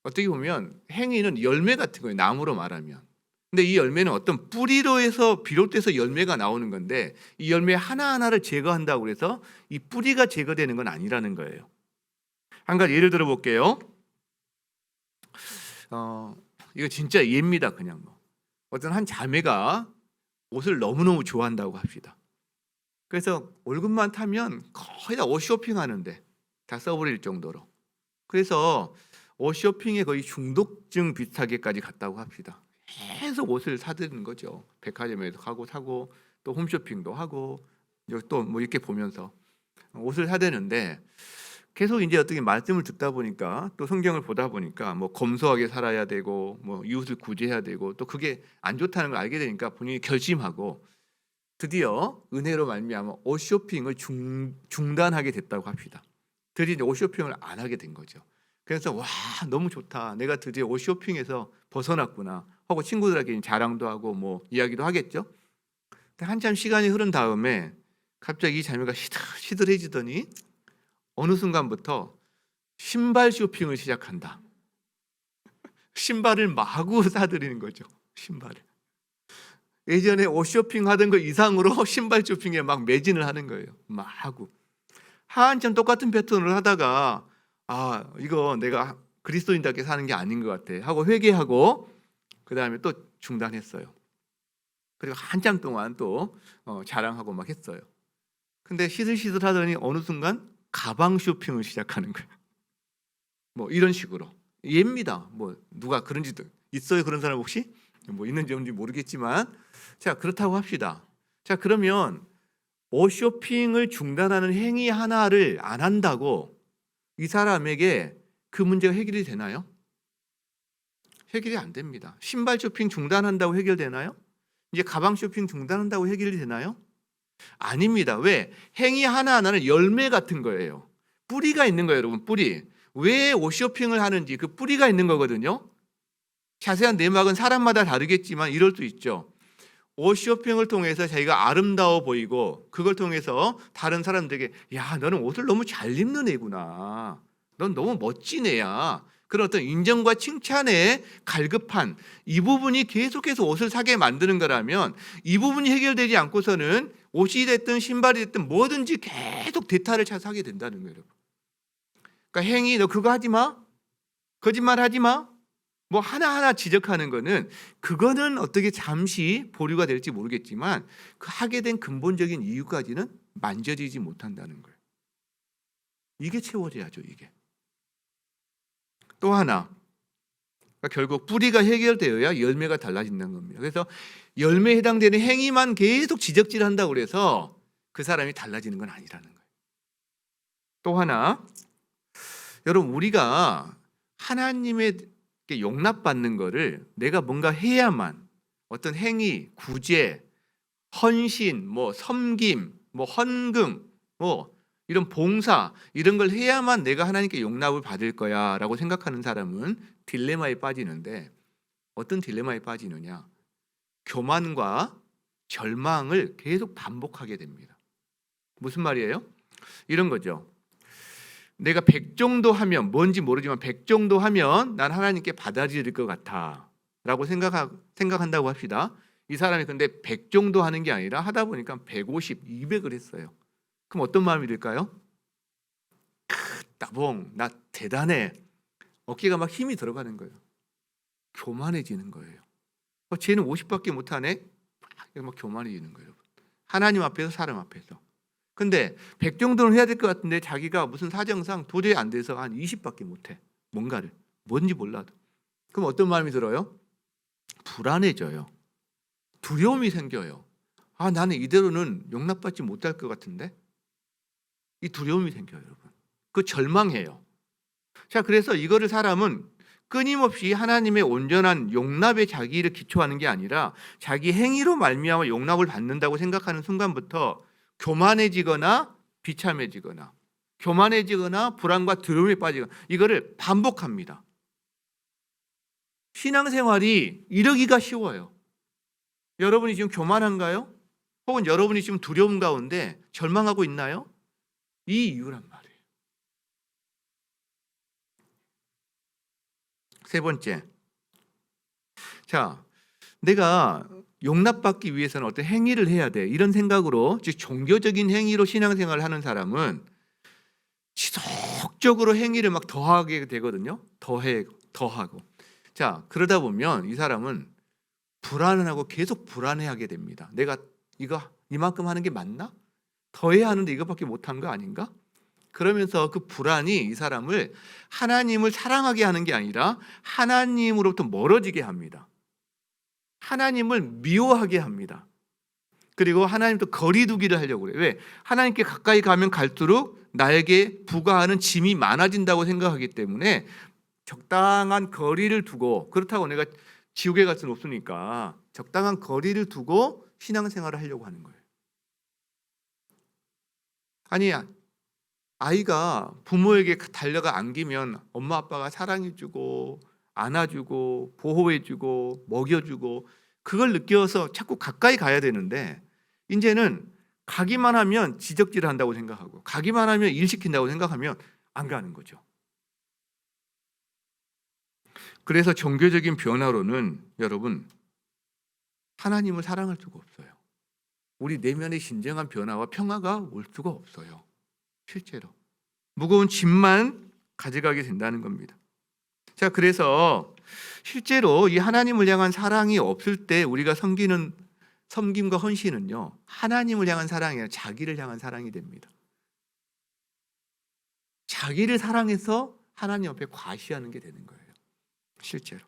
어떻게 보면 행위는 열매 같은 거예요. 나무로 말하면. 근데 이 열매는 어떤 뿌리로 해서 비롯돼서 열매가 나오는 건데, 이 열매 하나하나를 제거한다고 해서 이 뿌리가 제거되는 건 아니라는 거예요. 한 가지 예를 들어 볼게요. 이거 진짜 예입니다. 그냥 어떤 한 자매가 옷을 너무너무 좋아한다고 합시다. 그래서 월급만 타면 거의 다 옷 쇼핑하는데 다 써버릴 정도로. 그래서 옷 쇼핑에 거의 중독증 비슷하게까지 갔다고 합시다. 계속 옷을 사드는 거죠. 백화점에서 가고 사고 또 홈쇼핑도 하고 또 뭐 이렇게 보면서 옷을 사대는데, 계속 이제 어떻게 말씀을 듣다 보니까 또 성경을 보다 보니까 뭐 검소하게 살아야 되고 뭐 이웃을 구제해야 되고 또 그게 안 좋다는 걸 알게 되니까 본인이 결심하고 드디어 은혜로 말미암아 옷 쇼핑을 중단하게 됐다고 합시다. 드디어 이제 옷 쇼핑을 안 하게 된 거죠. 그래서 와, 너무 좋다. 내가 드디어 옷 쇼핑에서 벗어났구나 하고 친구들에게 자랑도 하고 뭐 이야기도 하겠죠. 근데 한참 시간이 흐른 다음에 갑자기 이 자매가 시들해지더니 어느 순간부터 신발 쇼핑을 시작한다. 신발을 마구 사들이는 거죠. 신발을. 예전에 옷 쇼핑하던 거 이상으로 신발 쇼핑에 막 매진을 하는 거예요. 마구. 한참 똑같은 패턴을 하다가 이거 내가 그리스도인답게 사는 게 아닌 것 같아 하고 회개하고 그 다음에 또 중단했어요. 그리고 한참 동안 또 자랑하고 막 했어요. 근데 시들시들 하더니 어느 순간 가방 쇼핑을 시작하는 거예요. 뭐 이런 식으로. 예입니다. 뭐 누가 그런지도 있어요? 그런 사람 혹시? 뭐 있는지 없는지 모르겠지만, 자, 그렇다고 합시다. 자, 그러면 옷 쇼핑을 중단하는 행위 하나를 안 한다고 이 사람에게 그 문제가 해결이 되나요? 해결이 안 됩니다. 신발 쇼핑 중단한다고 해결되나요? 이제 가방 쇼핑 중단한다고 해결이 되나요? 아닙니다. 왜? 행위 하나하나는 열매 같은 거예요. 뿌리가 있는 거예요, 여러분. 뿌리. 왜 옷 쇼핑을 하는지 그 뿌리가 있는 거거든요. 자세한 내막은 사람마다 다르겠지만 이럴 수 있죠. 옷 쇼핑을 통해서 자기가 아름다워 보이고 그걸 통해서 다른 사람들에게 야, 너는 옷을 너무 잘 입는 애구나. 넌 너무 멋진 애야. 그런 어떤 인정과 칭찬에 갈급한 이 부분이 계속해서 옷을 사게 만드는 거라면, 이 부분이 해결되지 않고서는 옷이 됐든 신발이 됐든 뭐든지 계속 대타를 찾아서 하게 된다는 거예요. 그러니까 행위, 너 그거 하지 마. 거짓말 하지 마. 뭐 하나하나 지적하는 거는, 그거는 어떻게 잠시 보류가 될지 모르겠지만 그 하게 된 근본적인 이유까지는 만져지지 못한다는 거예요. 이게 채워져야죠, 이게. 또 하나, 그러니까 결국 뿌리가 해결되어야 열매가 달라진다는 겁니다. 그래서 열매에 해당되는 행위만 계속 지적질한다고 그래서 그 사람이 달라지는 건 아니라는 거예요. 또 하나, 여러분, 우리가 하나님의 용납받는 거를 내가 뭔가 해야만, 어떤 행위, 구제, 헌신, 뭐 섬김, 뭐 헌금, 뭐 이런 봉사, 이런 걸 해야만 내가 하나님께 용납을 받을 거야 라고 생각하는 사람은 딜레마에 빠지는데, 어떤 딜레마에 빠지느냐? 교만과 절망을 계속 반복하게 됩니다. 무슨 말이에요? 이런 거죠. 내가 100 정도 하면, 뭔지 모르지만 100 정도 하면 난 하나님께 받아들일 것 같아 라고 생각한다고 합시다. 이 사람이 근데 100 정도 하는 게 아니라 하다 보니까 150, 200을 했어요. 그럼 어떤 마음이 들까요? 따봉, 나 대단해. 어깨가 막 힘이 들어가는 거예요. 교만해지는 거예요. 쟤는 50밖에 못하네? 막 교만해지는 거예요. 하나님 앞에서, 사람 앞에서. 근데 100 정도는 해야 될 것 같은데 자기가 무슨 사정상 도저히 안 돼서 한 20밖에 못해. 뭔가를. 뭔지 몰라도. 그럼 어떤 마음이 들어요? 불안해져요. 두려움이 생겨요. 아, 나는 이대로는 용납받지 못할 것 같은데? 이 두려움이 생겨요, 여러분. 그 절망해요. 자, 그래서 이거를 사람은 끊임없이 하나님의 온전한 용납에 자기를 기초하는 게 아니라 자기 행위로 말미암아 용납을 받는다고 생각하는 순간부터 교만해지거나 비참해지거나 교만해지거나 불안과 두려움에 빠지거나 이거를 반복합니다. 신앙생활이 이러기가 쉬워요. 여러분이 지금 교만한가요? 혹은 여러분이 지금 두려움 가운데 절망하고 있나요? 이 이유란 말이에요. 세 번째, 자, 내가 용납받기 위해서는 어떤 행위를 해야 돼. 이런 생각으로, 즉 종교적인 행위로 신앙생활을 하는 사람은 지속적으로 행위를 막 더하게 되거든요. 더하고. 자, 그러다 보면 이 사람은 불안하고 계속 불안해하게 됩니다. 내가 이거 이만큼 하는 게 맞나? 더 해야 하는데 이것밖에 못한 거 아닌가? 그러면서 그 불안이 이 사람을 하나님을 사랑하게 하는 게 아니라 하나님으로부터 멀어지게 합니다. 하나님을 미워하게 합니다. 그리고 하나님도 거리두기를 하려고 그래요. 왜? 하나님께 가까이 가면 갈수록 나에게 부과하는 짐이 많아진다고 생각하기 때문에 적당한 거리를 두고, 그렇다고 내가 지옥에 갈 수는 없으니까 적당한 거리를 두고 신앙생활을 하려고 하는 거예요. 아니, 아이가 부모에게 달려가 안기면 엄마 아빠가 사랑해주고 안아주고 보호해주고 먹여주고 그걸 느껴서 자꾸 가까이 가야 되는데, 이제는 가기만 하면 지적질을 한다고 생각하고 가기만 하면 일 시킨다고 생각하면 안 가는 거죠. 그래서 종교적인 변화로는 여러분, 하나님을 사랑할 수가 없어요. 우리 내면의 진정한 변화와 평화가 올 수가 없어요. 실제로 무거운 짐만 가져가게 된다는 겁니다. 자, 그래서 실제로 이 하나님을 향한 사랑이 없을 때 우리가 섬기는 섬김과 헌신은요, 하나님을 향한 사랑이 아니라 자기를 향한 사랑이 됩니다. 자기를 사랑해서 하나님 앞에 과시하는 게 되는 거예요. 실제로.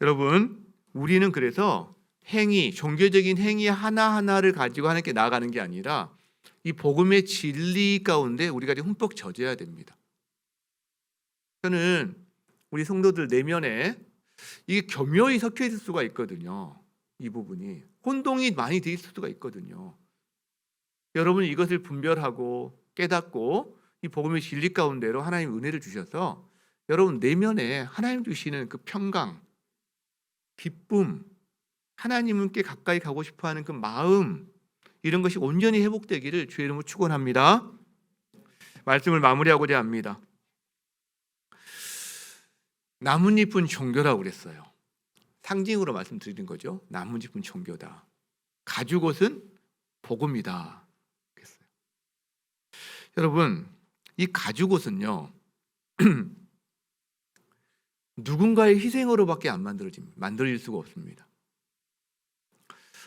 여러분, 우리는 그래서 행위, 종교적인 행위 하나하나를 가지고 하나님께 나아가는 게 아니라 이 복음의 진리 가운데 우리가 흠뻑 젖어야 됩니다. 저는 우리 성도들 내면에 이게 교묘히 섞여 있을 수가 있거든요. 이 부분이 혼동이 많이 돼 있을 수가 있거든요. 여러분이 이것을 분별하고 깨닫고 이 복음의 진리 가운데로 하나님 은혜를 주셔서 여러분 내면에 하나님 주시는 그 평강, 기쁨, 하나님께 가까이 가고 싶어하는 그 마음, 이런 것이 온전히 회복되기를 주의 이름으로 축원합니다. 말씀을 마무리하고자 합니다. 나뭇잎은 종교라고 그랬어요. 상징으로 말씀드리는 거죠. 나뭇잎은 종교다. 가죽옷은 복음이다. 그랬어요. 여러분, 이 가죽옷은요, 누군가의 희생으로밖에 안 만들어질 수가 없습니다.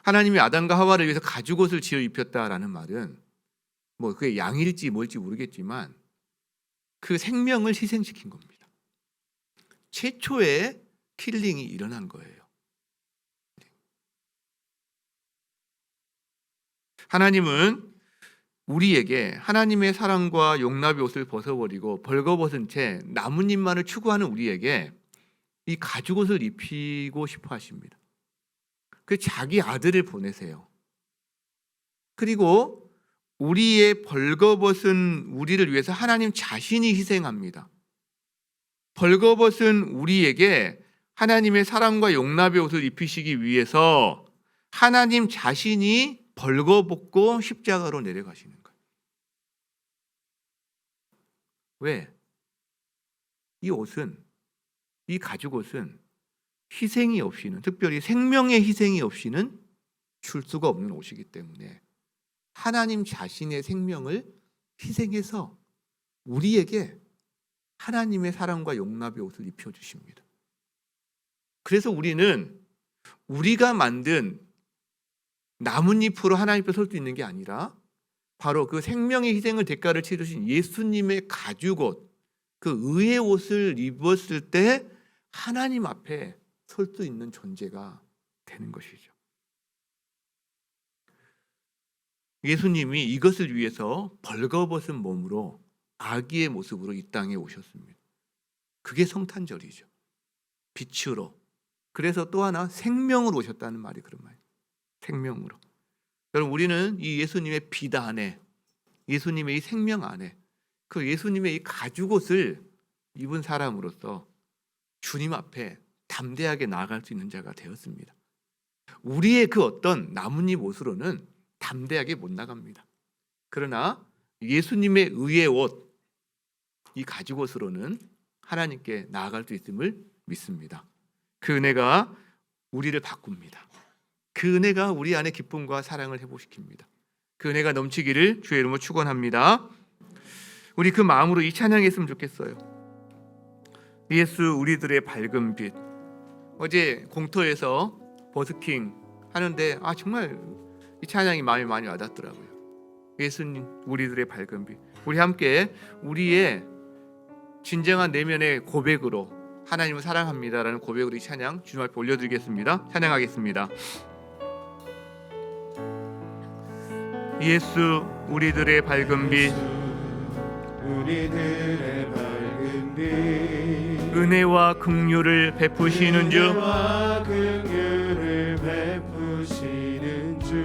하나님이 아담과 하와를 위해서 가죽옷을 지어 입혔다라는 말은 뭐 그게 양일지 뭘지 모르겠지만 그 생명을 희생시킨 겁니다. 최초의 킬링이 일어난 거예요. 하나님은 우리에게 하나님의 사랑과 용납의 옷을 벗어버리고 벌거벗은 채 나뭇잎만을 추구하는 우리에게 이 가죽옷을 입히고 싶어 하십니다. 그 자기 아들을 보내세요. 그리고 우리의 벌거벗은 우리를 위해서 하나님 자신이 희생합니다. 벌거벗은 우리에게 하나님의 사랑과 용납의 옷을 입히시기 위해서 하나님 자신이 벌거벗고 십자가로 내려가시는 거예요. 왜? 이 옷은, 이 가죽옷은 희생이 없이는, 특별히 생명의 희생이 없이는 줄 수가 없는 옷이기 때문에 하나님 자신의 생명을 희생해서 우리에게 하나님의 사랑과 용납의 옷을 입혀주십니다. 그래서 우리는 우리가 만든 나뭇잎으로 하나님 앞에 설 수 있는 게 아니라 바로 그 생명의 희생을 대가를 치르신 예수님의 가죽옷, 그 의의 옷을 입었을 때 하나님 앞에 설 설 수 있는 존재가 되는 것이죠. 예수님이 이것을 위해서 벌거벗은 몸으로 아기의 모습으로 이 땅에 오셨습니다. 그게 성탄절이죠. 빛으로. 그래서 또 하나 생명으로 오셨다는 말이 그런 말이에요. 생명으로. 여러분, 우리는 이 예수님의 빛 안에, 예수님의 이 생명 안에, 그 예수님의 이 가죽옷을 입은 사람으로서 주님 앞에 담대하게 나아갈 수 있는 자가 되었습니다. 우리의 그 어떤 나뭇잎 옷으로는 담대하게 못 나갑니다. 그러나 예수님의 의의 옷, 이 가죽옷으로는 하나님께 나아갈 수 있음을 믿습니다. 그 은혜가 우리를 바꿉니다. 그 은혜가 우리 안에 기쁨과 사랑을 회복시킵니다. 그 은혜가 넘치기를 주의 이름으로 축원합니다. 우리 그 마음으로 이 찬양했으면 좋겠어요. 예수 우리들의 밝은 빛. 어제 공터에서 버스킹 하는데 정말 이 찬양이 마음에 많이 와닿더라고요. 예수님 우리들의 밝은 빛. 우리 함께 우리의 진정한 내면의 고백으로 하나님을 사랑합니다라는 고백으로 이 찬양 주님 앞에 올려드리겠습니다. 찬양하겠습니다. 예수 우리들의 밝은 빛, 우리들의 밝은 빛, 은혜와 긍휼을 베푸시는 주, 은혜와 긍휼을 베푸시는 주,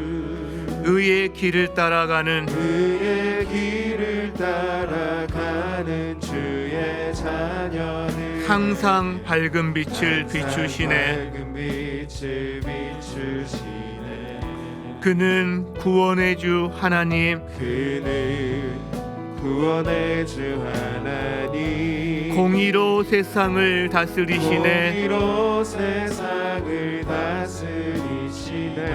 의의 길을 따라가는 그의 길을 따라가는 주의 자녀는 항상 밝은 빛을 비추시네. 밝은 빛을 비추시네. 그는 구원의 주 하나님, 그는 구원의 주 하나님, 공의로 세상을 다스리시네. 공의로 세상을 다스리시네.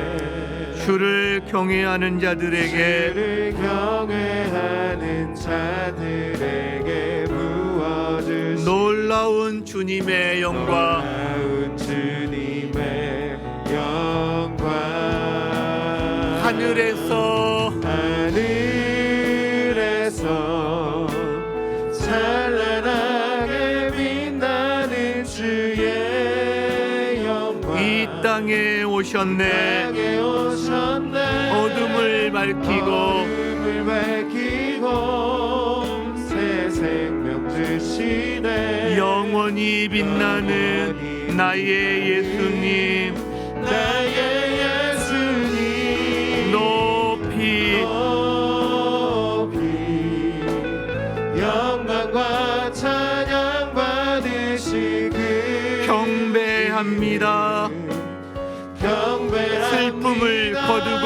주를 경외하는 자들에게 주를 경외하는 자들에게 부어주시네. 놀라운 주님의 영광, 놀라운 주님의 영광, 하늘에서 찬란하게 빛나는 주의 영광, 이 땅에 오셨네. 땅에 오셨네. 어둠을 밝히고 새 생명 주시네. 영원히 빛나는 나의 예수님, 나의 예수님, 높이 영광과 찬양 받으시길 경배합니다. 슬픔을 거두고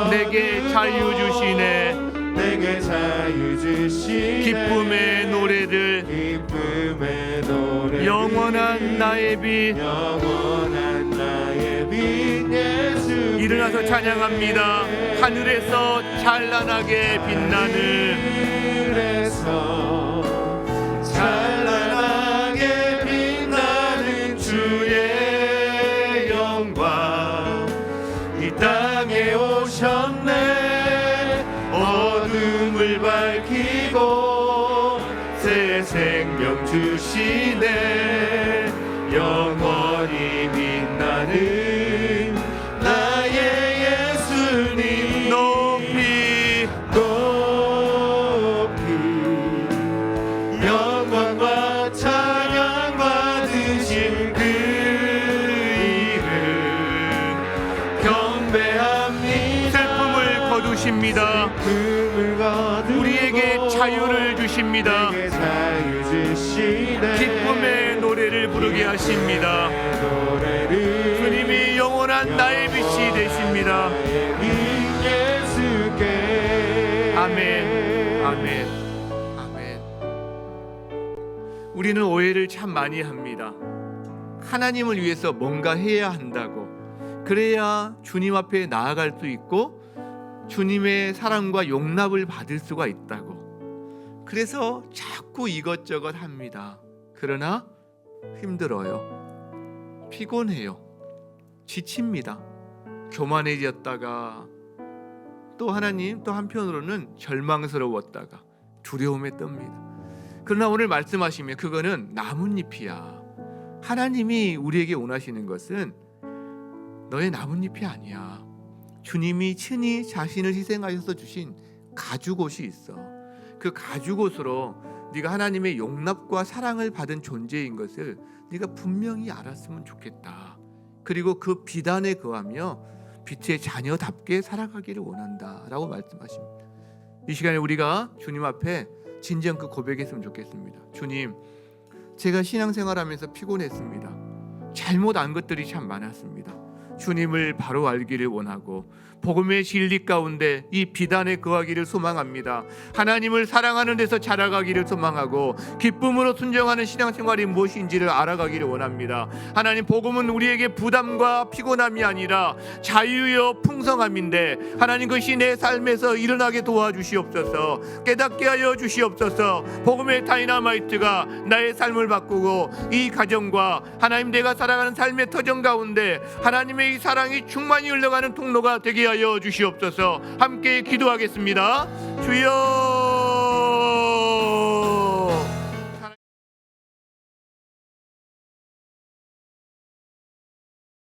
내게 자유 주시네. 내게 자유 주시네. 기쁨의 노래를 영원한 나의 빛, 영원한 나의 빛 예수. 일어나서 찬양합니다. 하늘에서 찬란하게 빛나는, 하늘에서 찬란하게 빛나는 주의 영광, 이 땅에 오셨네. 어둠을 밝히고 새 생명 주시네. 영원히 빛나는 나의 예수님, 높이 영광과 찬양 받으신 그 이름 경배합니다. 슬픔을 거두십니다. 우리에게 자유를 주십니다. 기쁨의 노래를 부르게 하십니다. 주님이 영원한 나의 빛이 되십니다. 아멘, 아멘, 아멘. 우리는 오해를 참 많이 합니다. 하나님을 위해서 뭔가 해야 한다고, 그래야 주님 앞에 나아갈 수 있고 주님의 사랑과 용납을 받을 수가 있다고. 그래서 자꾸 이것저것 합니다. 그러나 힘들어요. 피곤해요. 지칩니다. 교만해졌다가 또 하나님, 또 한편으로는 절망스러웠다가 두려움에 뜹니다. 그러나 오늘 말씀하시면 그거는 나뭇잎이야. 하나님이 우리에게 원하시는 것은 너의 나뭇잎이 아니야. 주님이 친히 자신을 희생하셔서 주신 가죽옷이 있어. 그 가죽옷으로 네가 하나님의 용납과 사랑을 받은 존재인 것을 네가 분명히 알았으면 좋겠다. 그리고 그 비단에 거하며 빛의 자녀답게 살아가기를 원한다라고 말씀하십니다. 이 시간에 우리가 주님 앞에 진정 그 고백했으면 좋겠습니다. 주님, 제가 신앙생활하면서 피곤했습니다. 잘못 안 것들이 참 많았습니다. 주님을 바로 알기를 원하고 복음의 진리 가운데 이 비단에 거하기를 소망합니다. 하나님을 사랑하는 데서 자라가기를 소망하고 기쁨으로 순종하는 신앙생활이 무엇인지를 알아가기를 원합니다. 하나님, 복음은 우리에게 부담과 피곤함이 아니라 자유요 풍성함인데 하나님, 그것이 내 삶에서 일어나게 도와주시옵소서. 깨닫게 하여 주시옵소서. 복음의 다이너마이트가 나의 삶을 바꾸고 이 가정과 하나님, 내가 살아가는 삶의 터전 가운데 하나님의 이 사랑이 충만히 흘러가는 통로가 되게 하여 주시옵소서. 함께 기도하겠습니다. 주여,